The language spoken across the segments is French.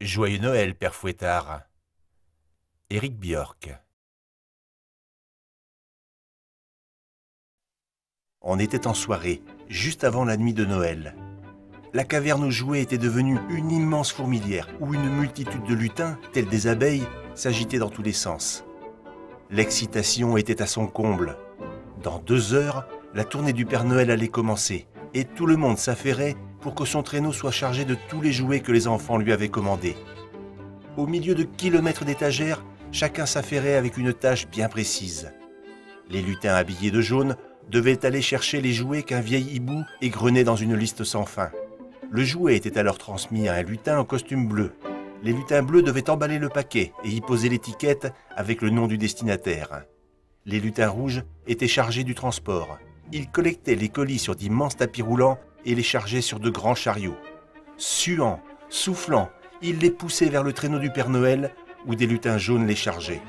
Joyeux Noël, Père Fouettard. Éric Björk. On était en soirée, juste avant la nuit de Noël. La caverne où jouait était devenue une immense fourmilière où une multitude de lutins, tels des abeilles, s'agitaient dans tous les sens. L'excitation était à son comble. Dans 2 heures, la tournée du Père Noël allait commencer et tout le monde s'affairait pour que son traîneau soit chargé de tous les jouets que les enfants lui avaient commandés. Au milieu de kilomètres d'étagères, chacun s'affairait avec une tâche bien précise. Les lutins habillés de jaune devaient aller chercher les jouets qu'un vieil hibou égrenait dans une liste sans fin. Le jouet était alors transmis à un lutin en costume bleu. Les lutins bleus devaient emballer le paquet et y poser l'étiquette avec le nom du destinataire. Les lutins rouges étaient chargés du transport. Ils collectaient les colis sur d'immenses tapis roulants et les chargeaient sur de grands chariots. Suants, soufflants, ils les poussaient vers le traîneau du Père Noël où des lutins jaunes les chargeaient.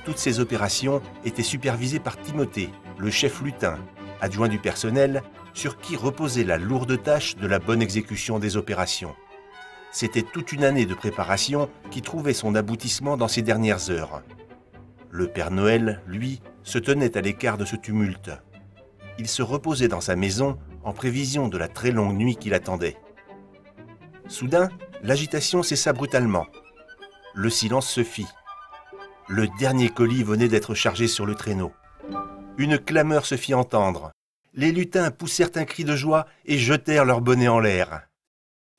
Toutes ces opérations étaient supervisées par Timothée, le chef lutin, adjoint du personnel, sur qui reposait la lourde tâche de la bonne exécution des opérations. C'était toute une année de préparation qui trouvait son aboutissement dans ces dernières heures. Le Père Noël, lui, se tenait à l'écart de ce tumulte. Il se reposait dans sa maison en prévision de la très longue nuit qui l'attendait. Soudain, l'agitation cessa brutalement. Le silence se fit. Le dernier colis venait d'être chargé sur le traîneau. Une clameur se fit entendre. Les lutins poussèrent un cri de joie et jetèrent leurs bonnets en l'air.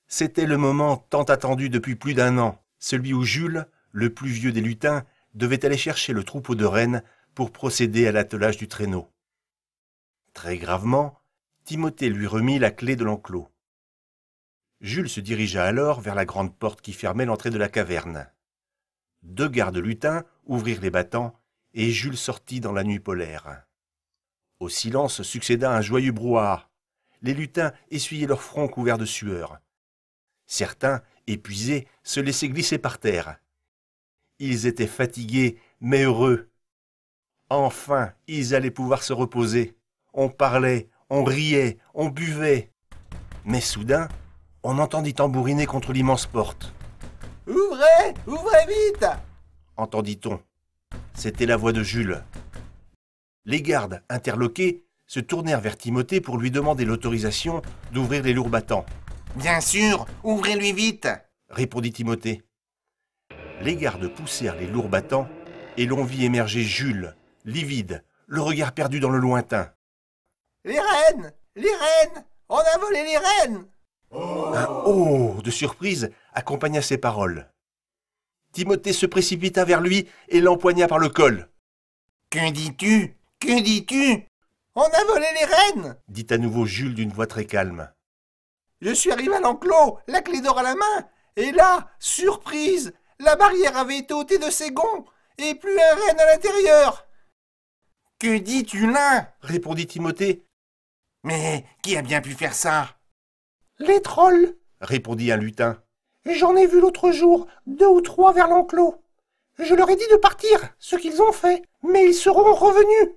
C'était le moment tant attendu depuis plus d'1 an, celui où Jules, le plus vieux des lutins, devait aller chercher le troupeau de rennes pour procéder à l'attelage du traîneau. Très gravement, Timothée lui remit la clé de l'enclos. Jules se dirigea alors vers la grande porte qui fermait l'entrée de la caverne. 2 gardes lutins ouvrirent les battants et Jules sortit dans la nuit polaire. Au silence succéda un joyeux brouhaha. Les lutins essuyaient leurs fronts couverts de sueur. Certains, épuisés, se laissaient glisser par terre. Ils étaient fatigués, mais heureux. Enfin, ils allaient pouvoir se reposer. On parlait, on riait, on buvait. Mais soudain, on entendit tambouriner contre l'immense porte. « Ouvrez, ouvrez vite !» entendit-on. C'était la voix de Jules. Les gardes, interloqués, se tournèrent vers Timothée pour lui demander l'autorisation d'ouvrir les lourds battants. « Bien sûr, ouvrez-lui vite !» répondit Timothée. Les gardes poussèrent les lourds battants et l'on vit émerger Jules, livide, le regard perdu dans le lointain. « Les rennes! Les rennes! On a volé les rennes !» Un « oh » de surprise accompagna ces paroles. Timothée se précipita vers lui et l'empoigna par le col. « Que dis-tu? Que dis-tu? On a volé les rennes !» dit à nouveau Jules d'une voix très calme. « Je suis arrivé à l'enclos, la clé d'or à la main, et là, surprise, la barrière avait été ôtée de ses gonds, et plus un renne à l'intérieur. »« Que dis-tu là ?» répondit Timothée. « Mais qui a bien pu faire ça ?»« Les trolls, répondit un lutin. J'en ai vu l'autre jour 2 ou 3 vers l'enclos. Je leur ai dit de partir, ce qu'ils ont fait, mais ils seront revenus. »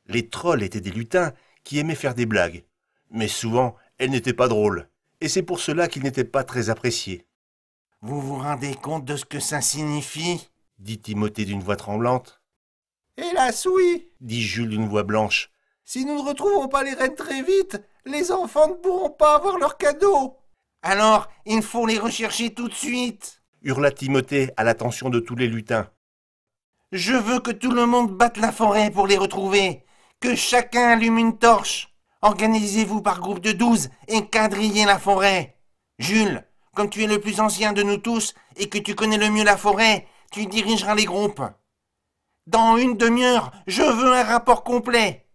Les trolls étaient des lutins qui aimaient faire des blagues, mais souvent elles n'étaient pas drôles, et c'est pour cela qu'ils n'étaient pas très appréciés. « Vous vous rendez compte de ce que ça signifie ?» dit Timothée d'une voix tremblante. « Hélas oui, dit Jules d'une voix blanche. Si nous ne retrouvons pas les rennes très vite, les enfants ne pourront pas avoir leurs cadeaux. Alors, il faut les rechercher tout de suite. » hurla Timothée à l'attention de tous les lutins. « Je veux que tout le monde batte la forêt pour les retrouver, que chacun allume une torche. Organisez-vous par groupe de 12 et quadrillez la forêt. Jules, comme tu es le plus ancien de nous tous et que tu connais le mieux la forêt, tu dirigeras les groupes. Dans une demi-heure, je veux un rapport complet.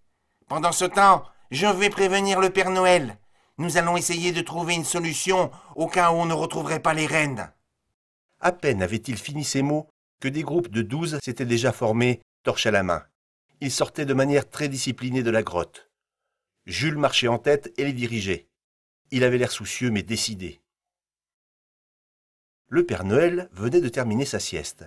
Pendant ce temps, je vais prévenir le Père Noël. Nous allons essayer de trouver une solution au cas où on ne retrouverait pas les rennes. » À peine avait-il fini ces mots que des groupes de 12 s'étaient déjà formés, torches à la main. Ils sortaient de manière très disciplinée de la grotte. Jules marchait en tête et les dirigeait. Il avait l'air soucieux mais décidé. Le Père Noël venait de terminer sa sieste.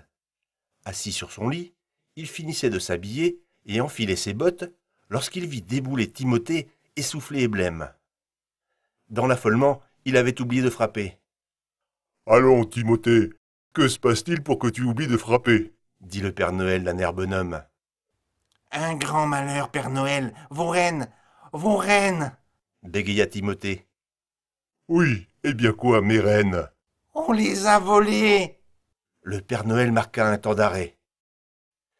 Assis sur son lit, il finissait de s'habiller et enfilait ses bottes lorsqu'il vit débouler Timothée essoufflé et blême. Dans l'affolement, il avait oublié de frapper. Allons, Timothée, que se passe-t-il pour que tu oublies de frapper? Dit le Père Noël d'un air bonhomme. Un grand malheur, Père Noël. Vos reines, Bégaya Timothée. Oui, eh bien quoi, mes reines? on les a volées. Le Père Noël marqua un temps d'arrêt.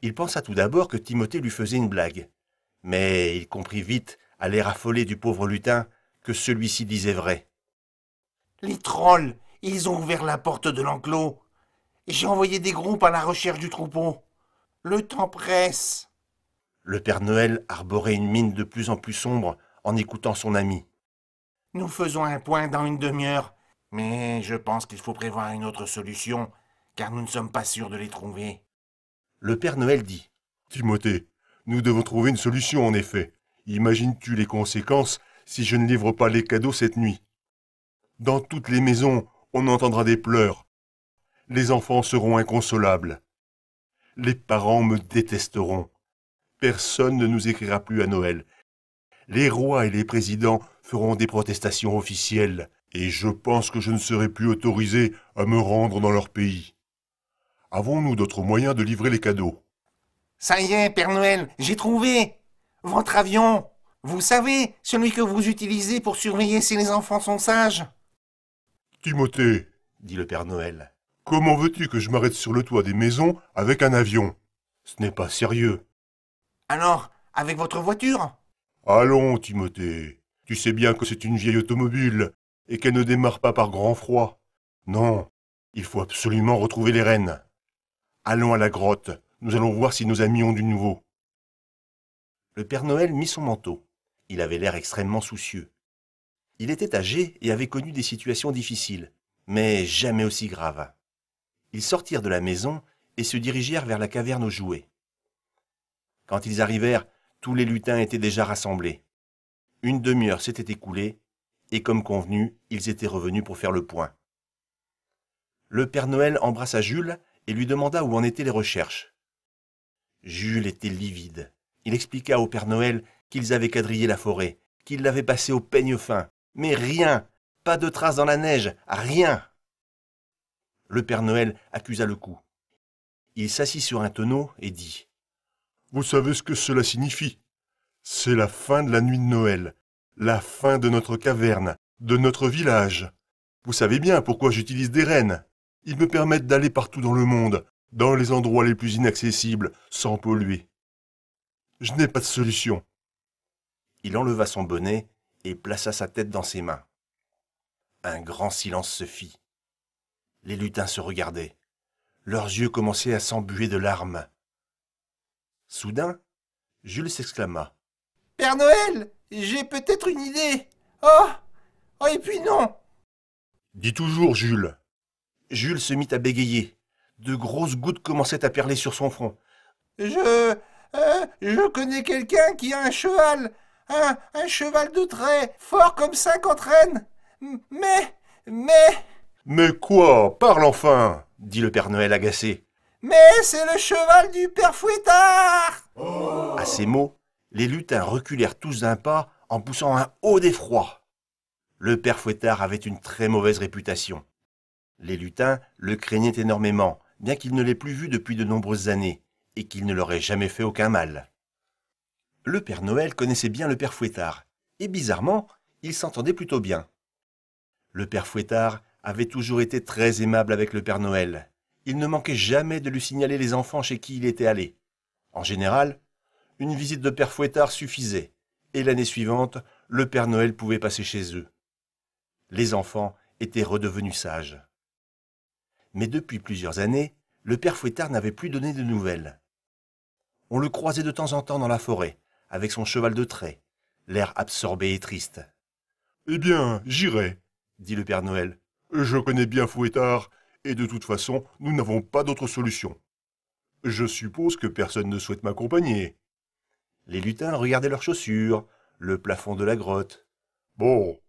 Il pensa tout d'abord que Timothée lui faisait une blague, mais il comprit vite, à l'air affolé du pauvre lutin, que celui-ci disait vrai. Les trolls, ils ont ouvert la porte de l'enclos. J'ai envoyé des groupes à la recherche du troupeau. Le temps presse. Le Père Noël arborait une mine de plus en plus sombre en écoutant son ami. Nous faisons un point dans une demi-heure. Mais je pense qu'il faut prévoir une autre solution, car nous ne sommes pas sûrs de les trouver. Le Père Noël dit. Timothée, nous devons trouver une solution en effet. Imagines-tu les conséquences si je ne livre pas les cadeaux cette nuit? Dans toutes les maisons, on entendra des pleurs. Les enfants seront inconsolables. Les parents me détesteront. Personne ne nous écrira plus à Noël. Les rois et les présidents feront des protestations officielles, et je pense que je ne serai plus autorisé à me rendre dans leur pays. Avons-nous d'autres moyens de livrer les cadeaux? Ça y est, Père Noël, j'ai trouvé. Votre avion. Vous savez, celui que vous utilisez pour surveiller si les enfants sont sages. Timothée, Dit le Père Noël. comment veux-tu que je m'arrête sur le toit des maisons avec un avion? Ce n'est pas sérieux. Alors, avec votre voiture? Allons, Timothée, tu sais bien que c'est une vieille automobile et qu'elle ne démarre pas par grand froid. Non, il faut absolument retrouver les rennes. Allons à la grotte, nous allons voir si nos amis ont du nouveau. Le Père Noël mit son manteau. Il avait l'air extrêmement soucieux. Il était âgé et avait connu des situations difficiles, mais jamais aussi graves. Ils sortirent de la maison et se dirigèrent vers la caverne aux jouets. Quand ils arrivèrent, tous les lutins étaient déjà rassemblés. Une demi-heure s'était écoulée, et comme convenu, ils étaient revenus pour faire le point. Le Père Noël embrassa Jules et lui demanda où en étaient les recherches. Jules était livide. Il expliqua au Père Noël qu'ils avaient quadrillé la forêt, qu'ils l'avaient passée au peigne fin, mais rien, pas de traces dans la neige, rien. Le Père Noël accusa le coup. Il s'assit sur un tonneau et dit « Vous savez ce que cela signifie? C'est la fin de la nuit de Noël, la fin de notre caverne, de notre village. Vous savez bien pourquoi j'utilise des rennes. Ils me permettent d'aller partout dans le monde, dans les endroits les plus inaccessibles, sans polluer. Je n'ai pas de solution. » Il enleva son bonnet et plaça sa tête dans ses mains. Un grand silence se fit. Les lutins se regardaient. Leurs yeux commençaient à s'embuer de larmes. Soudain, Jules s'exclama. « Père Noël, j'ai peut-être une idée. Oh, et puis non. » Dis toujours, Jules. Jules se mit à bégayer. De grosses gouttes commençaient à perler sur son front. Je connais quelqu'un qui a un cheval. Un cheval de trait, fort comme 50 rennes. Mais quoi? Parle enfin! Dit le Père Noël agacé. Mais c'est le cheval du Père Fouettard. À ces mots, les lutins reculèrent tous d'un pas en poussant un haut d'effroi. Le Père Fouettard avait une très mauvaise réputation. Les lutins le craignaient énormément, bien qu'il ne l'ait plus vu depuis de nombreuses années, et qu'il ne leur ait jamais fait aucun mal. Le Père Noël connaissait bien le Père Fouettard, et bizarrement, ils s'entendaient plutôt bien. Le Père Fouettard avait toujours été très aimable avec le Père Noël. Il ne manquait jamais de lui signaler les enfants chez qui il était allé. En général, une visite de Père Fouettard suffisait, et l'année suivante, le Père Noël pouvait passer chez eux. Les enfants étaient redevenus sages. Mais depuis plusieurs années, le Père Fouettard n'avait plus donné de nouvelles. On le croisait de temps en temps dans la forêt, avec son cheval de trait, l'air absorbé et triste. « Eh bien, j'irai, » dit le Père Noël. « Je connais bien Fouettard, et de toute façon, nous n'avons pas d'autre solution. Je suppose que personne ne souhaite m'accompagner. » Les lutins regardaient leurs chaussures, le plafond de la grotte. « Bon,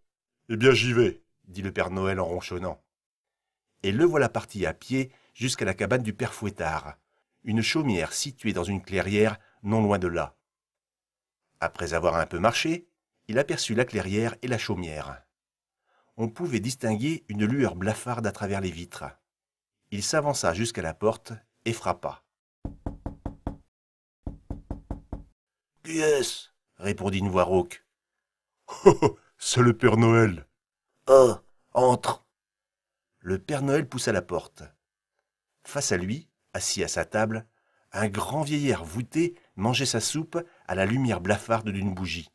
eh bien j'y vais, » dit le Père Noël en ronchonnant. Et le voilà parti à pied jusqu'à la cabane du Père Fouettard, une chaumière située dans une clairière non loin de là. Après avoir un peu marché, il aperçut la clairière et la chaumière. On pouvait distinguer une lueur blafarde à travers les vitres. Il s'avança jusqu'à la porte et frappa. « Qui est-ce » répondit une voix rauque. « Oh, c'est le Père Noël. »« Oh, entre !» Le Père Noël poussa la porte. Face à lui, assis à sa table, un grand vieillard voûté mangeait sa soupe à la lumière blafarde d'une bougie.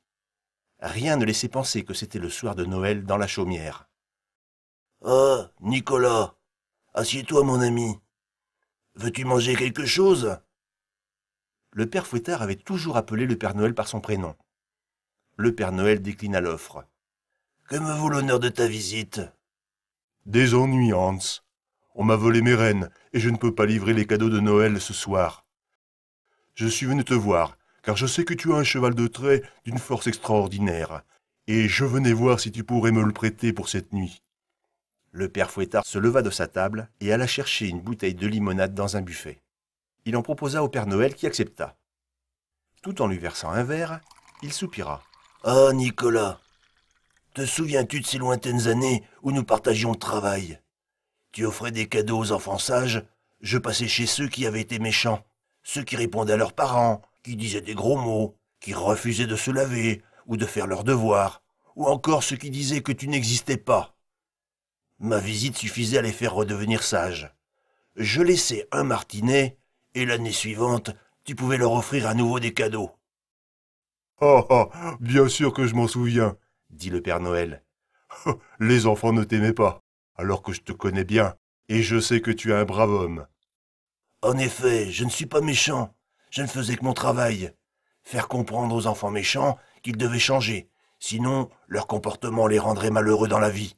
Rien ne laissait penser que c'était le soir de Noël dans la chaumière. « Ah, Nicolas, assieds-toi mon ami. Veux-tu manger quelque chose ?» Le père Fouettard avait toujours appelé le Père Noël par son prénom. Le Père Noël déclina l'offre. « Que me vaut l'honneur de ta visite ?»« Des ennuis, Hans. On m'a volé mes rennes et je ne peux pas livrer les cadeaux de Noël ce soir. Je suis venu te voir, car je sais que tu as un cheval de trait d'une force extraordinaire, et je venais voir si tu pourrais me le prêter pour cette nuit. » Le père Fouettard se leva de sa table et alla chercher une bouteille de limonade dans un buffet. Il en proposa au Père Noël qui accepta. Tout en lui versant un verre, il soupira. « Ah, Nicolas, te souviens-tu de ces lointaines années où nous partagions le travail ? Tu offrais des cadeaux aux enfants sages, je passais chez ceux qui avaient été méchants, ceux qui répondaient à leurs parents, qui disaient des gros mots, qui refusaient de se laver ou de faire leurs devoirs, ou encore ceux qui disaient que tu n'existais pas. Ma visite suffisait à les faire redevenir sages. Je laissais un martinet, et l'année suivante, tu pouvais leur offrir à nouveau des cadeaux. »« Ah ah, bien sûr que je m'en souviens, » dit le Père Noël. « Les enfants ne t'aimaient pas, alors que je te connais bien, et je sais que tu es un brave homme. »« En effet, je ne suis pas méchant, je ne faisais que mon travail. Faire comprendre aux enfants méchants qu'ils devaient changer, sinon leur comportement les rendrait malheureux dans la vie.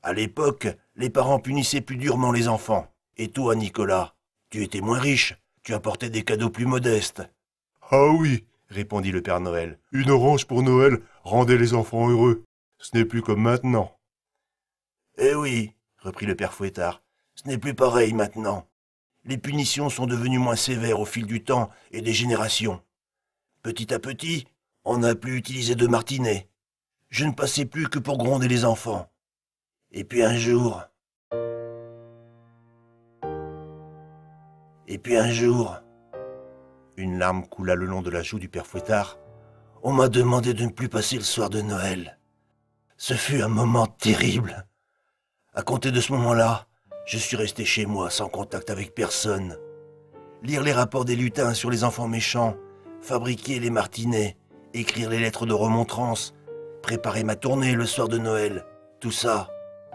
À l'époque, les parents punissaient plus durement les enfants. Et toi, Nicolas, tu étais moins riche, tu apportais des cadeaux plus modestes. »« Ah oui, » répondit le Père Noël. « Une orange pour Noël rendait les enfants heureux. Ce n'est plus comme maintenant. »« Eh oui, » reprit le Père Fouettard, « ce n'est plus pareil maintenant. Les punitions sont devenues moins sévères au fil du temps et des générations. Petit à petit, on n'a plus utilisé de martinet. Je ne passais plus que pour gronder les enfants. Et puis un jour... Une larme coula le long de la joue du Père Fouettard. On m'a demandé de ne plus passer le soir de Noël. Ce fut un moment terrible. À compter de ce moment-là, je suis resté chez moi sans contact avec personne. Lire les rapports des lutins sur les enfants méchants, fabriquer les martinets, écrire les lettres de remontrance, préparer ma tournée le soir de Noël, tout ça,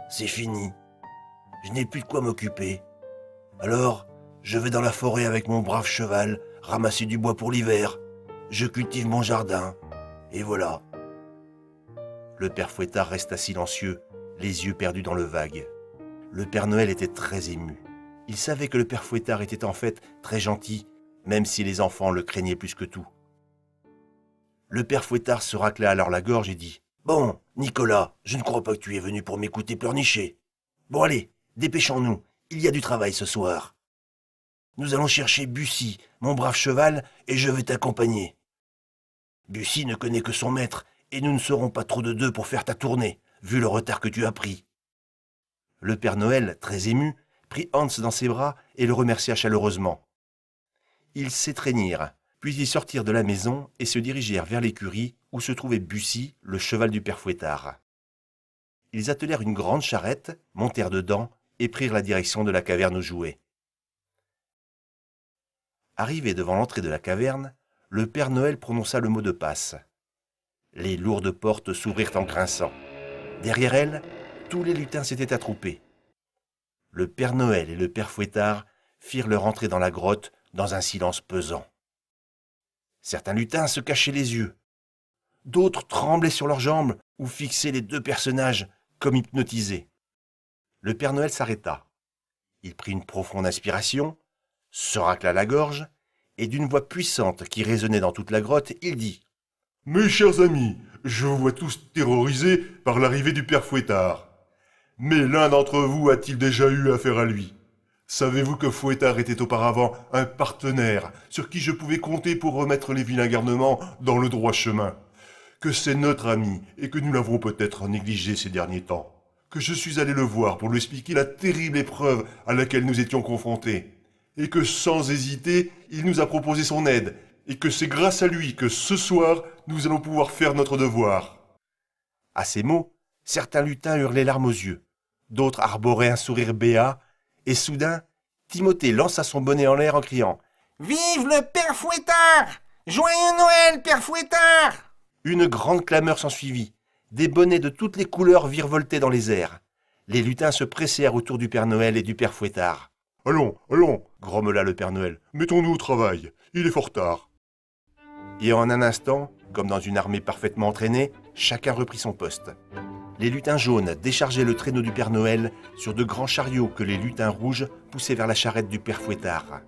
c'est fini. Je n'ai plus de quoi m'occuper. Alors, je vais dans la forêt avec mon brave cheval, ramasser du bois pour l'hiver. Je cultive mon jardin. Et voilà. Le Père Fouettard resta silencieux, les yeux perdus dans le vague. Le Père Noël était très ému. Il savait que le Père Fouettard était en fait très gentil, même si les enfants le craignaient plus que tout. Le Père Fouettard se racla alors la gorge et dit « Bon, Nicolas, je ne crois pas que tu es venu pour m'écouter pleurnicher. Bon allez, dépêchons-nous, il y a du travail ce soir. Nous allons chercher Bussy, mon brave cheval, et je vais t'accompagner. Bussy ne connaît que son maître, et nous ne serons pas trop de deux pour faire ta tournée, vu le retard que tu as pris. » Le Père Noël, très ému, prit Hans dans ses bras et le remercia chaleureusement. Ils s'étreignirent, puis ils sortirent de la maison et se dirigèrent vers l'écurie où se trouvait Bussy, le cheval du Père Fouettard. Ils attelèrent une grande charrette, montèrent dedans et prirent la direction de la caverne aux jouets. Arrivé devant l'entrée de la caverne, le Père Noël prononça le mot de passe. Les lourdes portes s'ouvrirent en grinçant. Derrière elles, tous les lutins s'étaient attroupés. Le Père Noël et le Père Fouettard firent leur entrée dans la grotte dans un silence pesant. Certains lutins se cachaient les yeux. D'autres tremblaient sur leurs jambes ou fixaient les deux personnages comme hypnotisés. Le Père Noël s'arrêta. Il prit une profonde inspiration, se racla la gorge, et d'une voix puissante qui résonnait dans toute la grotte, il dit « Mes chers amis, je vous vois tous terrorisés par l'arrivée du Père Fouettard. Mais l'un d'entre vous a-t-il déjà eu affaire à lui? Savez-vous que Fouettard était auparavant un partenaire sur qui je pouvais compter pour remettre les vilains garnements dans le droit chemin? Que c'est notre ami et que nous l'avons peut-être négligé ces derniers temps. que je suis allé le voir pour lui expliquer la terrible épreuve à laquelle nous étions confrontés, et que sans hésiter, il nous a proposé son aide, et que c'est grâce à lui que ce soir, nous allons pouvoir faire notre devoir. » À ces mots, certains lutins eurent les larmes aux yeux, d'autres arboraient un sourire béat, et soudain, Timothée lança son bonnet en l'air en criant « Vive le Père Fouettard! Joyeux Noël, Père Fouettard !» Une grande clameur s'ensuivit. Des bonnets de toutes les couleurs virevoltaient dans les airs. Les lutins se pressèrent autour du Père Noël et du Père Fouettard. « Allons, allons, grommela le Père Noël. Mettons-nous au travail, il est fort tard. » Et en un instant, comme dans une armée parfaitement entraînée, chacun reprit son poste. Les lutins jaunes déchargeaient le traîneau du Père Noël sur de grands chariots que les lutins rouges poussaient vers la charrette du Père Fouettard.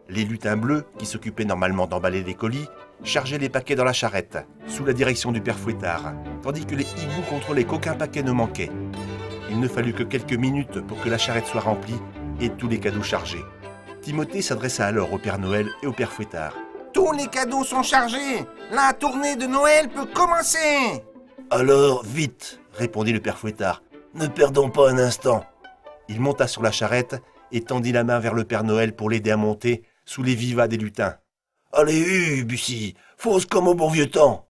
Les lutins bleus, qui s'occupaient normalement d'emballer les colis, chargeaient les paquets dans la charrette, sous la direction du Père Fouettard, tandis que les hiboux contrôlaient qu'aucun paquet ne manquait. Il ne fallut que quelques minutes pour que la charrette soit remplie et tous les cadeaux chargés. Timothée s'adressa alors au Père Noël et au Père Fouettard. « Tous les cadeaux sont chargés. La tournée de Noël peut commencer !»« Alors, vite !» répondit le Père Fouettard. « Ne perdons pas un instant !» Il monta sur la charrette et tendit la main vers le Père Noël pour l'aider à monter sous les vivas des lutins. « Allez, Bussy, fonce comme au bon vieux temps !»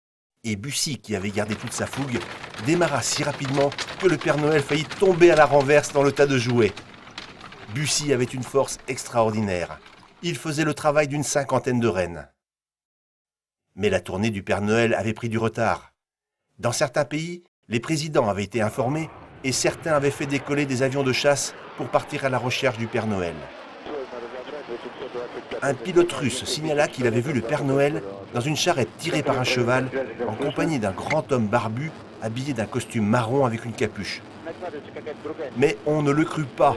Et Bussy, qui avait gardé toute sa fougue, démarra si rapidement que le Père Noël faillit tomber à la renverse dans le tas de jouets. Bussy avait une force extraordinaire. Il faisait le travail d'une 50aine de rennes. Mais la tournée du Père Noël avait pris du retard. Dans certains pays, les présidents avaient été informés et certains avaient fait décoller des avions de chasse pour partir à la recherche du Père Noël. Un pilote russe signala qu'il avait vu le Père Noël dans une charrette tirée par un cheval en compagnie d'un grand homme barbu habillé d'un costume marron avec une capuche. Mais on ne le crut pas.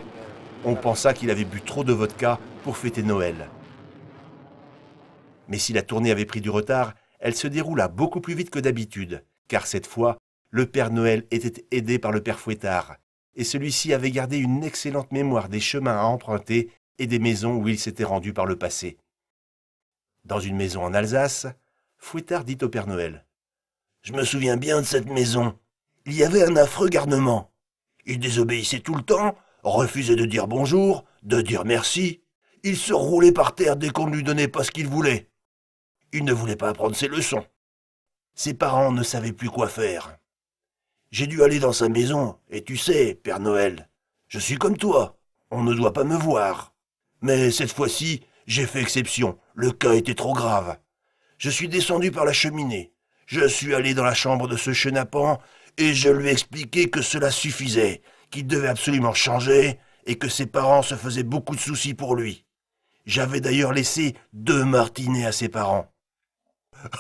On pensa qu'il avait bu trop de vodka pour fêter Noël. Mais si la tournée avait pris du retard, elle se déroula beaucoup plus vite que d'habitude, car cette fois, le Père Noël était aidé par le Père Fouettard, et celui-ci avait gardé une excellente mémoire des chemins à emprunter et des maisons où il s'était rendu par le passé. Dans une maison en Alsace, Fouettard dit au Père Noël : « Je me souviens bien de cette maison. Il y avait un affreux garnement. Il désobéissait tout le temps, refusait de dire bonjour, de dire merci. Il se roulait par terre dès qu'on ne lui donnait pas ce qu'il voulait. Il ne voulait pas apprendre ses leçons. Ses parents ne savaient plus quoi faire. J'ai dû aller dans sa maison, et tu sais, Père Noël, je suis comme toi, on ne doit pas me voir. Mais cette fois-ci, j'ai fait exception, le cas était trop grave. Je suis descendu par la cheminée, je suis allé dans la chambre de ce chenapan, et je lui ai expliqué que cela suffisait, qu'il devait absolument changer, et que ses parents se faisaient beaucoup de soucis pour lui. J'avais d'ailleurs laissé 2 martinets à ses parents.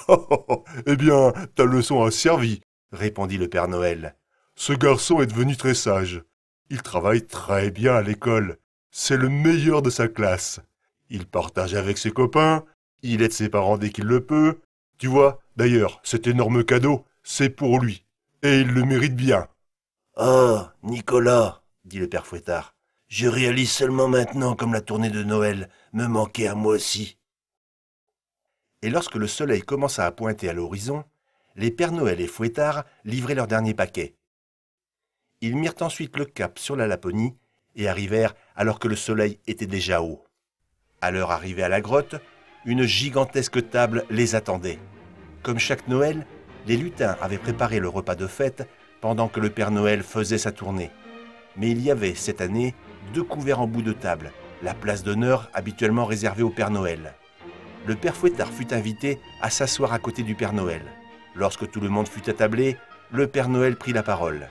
« Eh bien, ta leçon a servi, » répondit le Père Noël. « Ce garçon est devenu très sage. Il travaille très bien à l'école. C'est le meilleur de sa classe. Il partage avec ses copains, il aide ses parents dès qu'il le peut. Tu vois, d'ailleurs, cet énorme cadeau, c'est pour lui. Et il le mérite bien. »« Ah, Nicolas, dit le Père Fouettard, je réalise seulement maintenant comme la tournée de Noël me manquait à moi aussi. » Et lorsque le soleil commença à pointer à l'horizon, les Pères Noël et Fouettard livraient leur dernier paquet. Ils mirent ensuite le cap sur la Laponie et arrivèrent alors que le soleil était déjà haut. À leur arrivée à la grotte, une gigantesque table les attendait. Comme chaque Noël, les lutins avaient préparé le repas de fête pendant que le Père Noël faisait sa tournée. Mais il y avait cette année 2 couverts en bout de table, la place d'honneur habituellement réservée au Père Noël. Le Père Fouettard fut invité à s'asseoir à côté du Père Noël. Lorsque tout le monde fut attablé, le Père Noël prit la parole.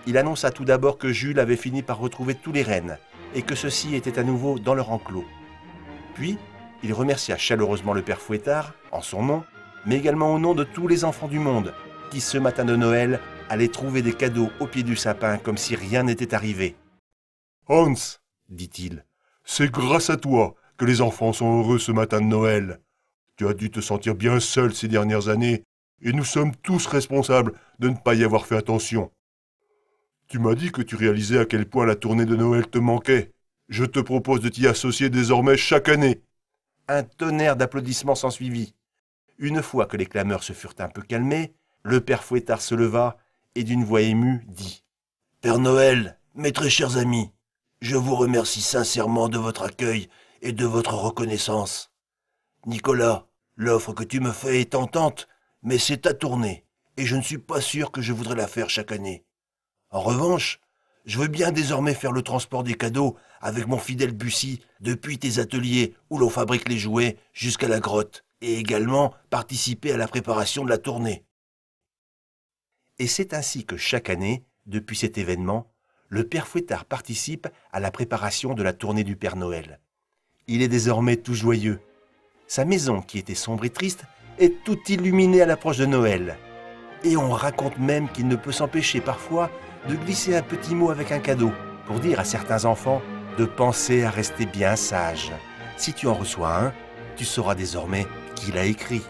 Il annonça tout d'abord que Jules avait fini par retrouver tous les rennes et que ceux-ci étaient à nouveau dans leur enclos. Puis, il remercia chaleureusement le Père Fouettard, en son nom, mais également au nom de tous les enfants du monde, qui ce matin de Noël allaient trouver des cadeaux au pied du sapin comme si rien n'était arrivé. « Hans, dit-il, c'est grâce à toi que les enfants sont heureux ce matin de Noël. Tu as dû te sentir bien seul ces dernières années, et nous sommes tous responsables de ne pas y avoir fait attention. Tu m'as dit que tu réalisais à quel point la tournée de Noël te manquait. Je te propose de t'y associer désormais chaque année. » Un tonnerre d'applaudissements s'ensuivit. Une fois que les clameurs se furent un peu calmées, le Père Fouettard se leva et d'une voix émue dit : « Père Noël, mes très chers amis, je vous remercie sincèrement de votre accueil et de votre reconnaissance. Nicolas, l'offre que tu me fais est tentante, mais c'est ta tournée, et je ne suis pas sûr que je voudrais la faire chaque année. En revanche, je veux bien désormais faire le transport des cadeaux avec mon fidèle Bussy depuis tes ateliers où l'on fabrique les jouets jusqu'à la grotte, et également participer à la préparation de la tournée. Et c'est ainsi que chaque année, depuis cet événement, le Père Fouettard participe à la préparation de la tournée du Père Noël. Il est désormais tout joyeux. Sa maison, qui était sombre et triste, est toute illuminée à l'approche de Noël. Et on raconte même qu'il ne peut s'empêcher parfois de glisser un petit mot avec un cadeau pour dire à certains enfants de penser à rester bien sages. Si tu en reçois un, tu sauras désormais qui l'a écrit.